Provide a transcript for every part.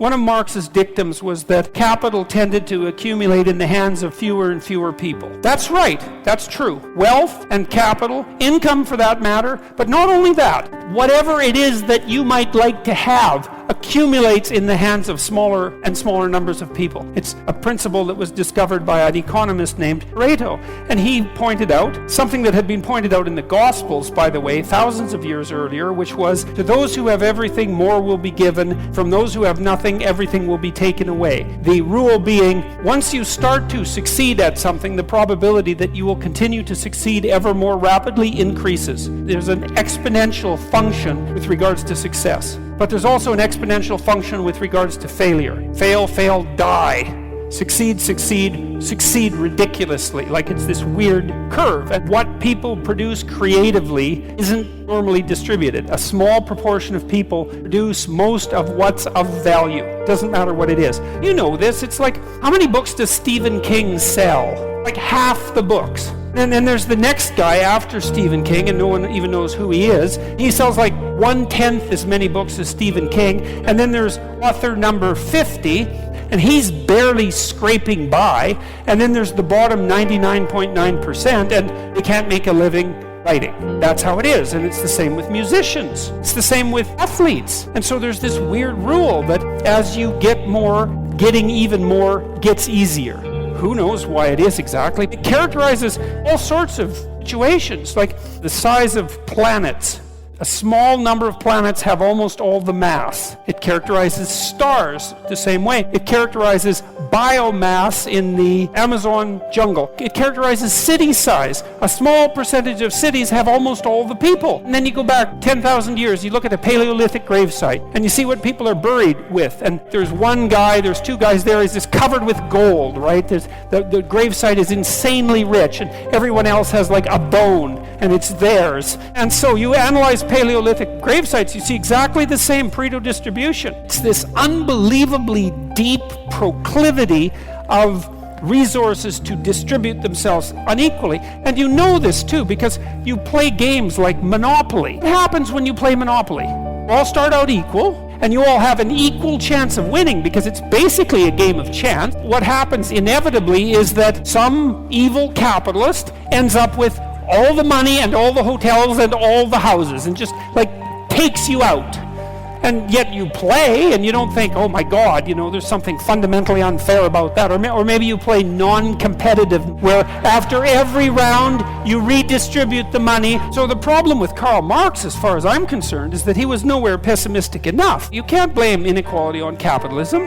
One of Marx's dictums was that capital tended to accumulate in the hands of fewer and fewer people. That's right. That's true. Wealth and capital, income for that matter, but not only that, whatever it is that you might like to have accumulates in the hands of smaller and smaller numbers of people. It's a principle that was discovered by an economist named Pareto, and he pointed out something that had been pointed out in the Gospels, by the way, thousands of years earlier, which was, to those who have everything, more will be given. From those who have nothing, everything will be taken away. The rule being, once you start to succeed at something, the probability that you will continue to succeed ever more rapidly increases. There's an exponential function with regards to success. But there's also an exponential function with regards to failure. Fail, fail, die. Succeed, succeed, succeed ridiculously, like it's this weird curve. And what people produce creatively isn't normally distributed. A small proportion of people produce most of what's of value. Doesn't matter what it is. You know this. It's like, how many books does Stephen King sell? Like half the books. And then there's the next guy after Stephen King, and no one even knows who he is. He sells like 1/10 as many books as Stephen King. And then there's author number 50, and he's barely scraping by. And then there's the bottom 99.9%, and they can't make a living writing. That's how it is. And it's the same with musicians. It's the same with athletes. And so there's this weird rule that as you get more, getting even more gets easier. Who knows why it is exactly? It characterizes all sorts of situations, like the size of planets. A small number of planets have almost all the mass. It characterizes stars the same way. It characterizes biomass in the Amazon jungle. It characterizes city size. A small percentage of cities have almost all the people. And then you go back 10,000 years, you look at a Paleolithic gravesite, and you see what people are buried with. And there's one guy, there's two guys there, he's just covered with gold, right? The gravesite is insanely rich, and everyone else has like a bone, and it's theirs. And so you analyze Paleolithic gravesites, you see exactly the same Pareto distribution. It's this unbelievably deep proclivity of resources to distribute themselves unequally. And you know this too because you play games like Monopoly. What happens when you play Monopoly? You all start out equal, and you all have an equal chance of winning because it's basically a game of chance. What happens inevitably is that some evil capitalist ends up with all the money and all the hotels and all the houses and just like takes you out. And yet you play and you don't think, oh my God, there's something fundamentally unfair about that. Or maybe you play non-competitive where after every round you redistribute the money. So the problem with Karl Marx, as far as I'm concerned, is that he was nowhere pessimistic enough. You can't blame inequality on capitalism.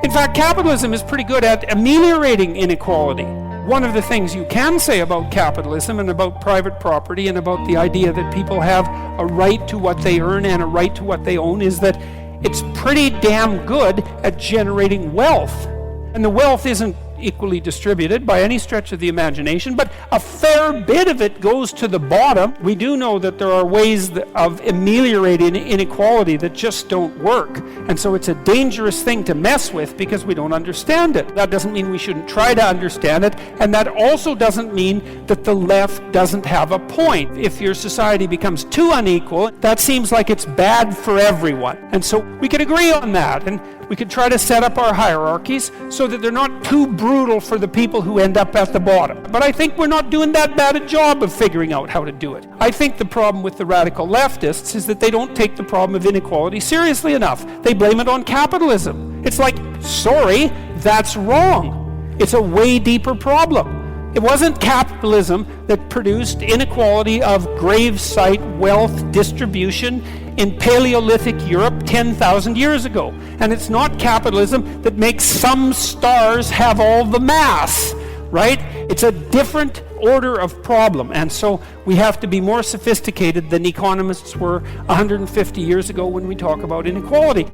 In fact, capitalism is pretty good at ameliorating inequality. One of the things you can say about capitalism and about private property and about the idea that people have a right to what they earn and a right to what they own is that it's pretty damn good at generating wealth. And the wealth isn't equally distributed by any stretch of the imagination, but a fair bit of it goes to the bottom. We do know that there are ways of ameliorating inequality that just don't work. And so it's a dangerous thing to mess with because we don't understand it. That doesn't mean we shouldn't try to understand it, and that also doesn't mean that the left doesn't have a point. If your society becomes too unequal, that seems like it's bad for everyone. And so we could agree on that, and we could try to set up our hierarchies so that they're not too brutal for the people who end up at the bottom. But I think we're not doing that bad a job of figuring out how to do it. I think the problem with the radical leftists is that they don't take the problem of inequality seriously enough. They blame it on capitalism. It's like, sorry, that's wrong. It's a way deeper problem. It wasn't capitalism that produced inequality of gravesite wealth distribution in Paleolithic Europe 10,000 years ago. And it's not capitalism that makes some stars have all the mass, right? It's a different order of problem. And so we have to be more sophisticated than economists were 150 years ago when we talk about inequality.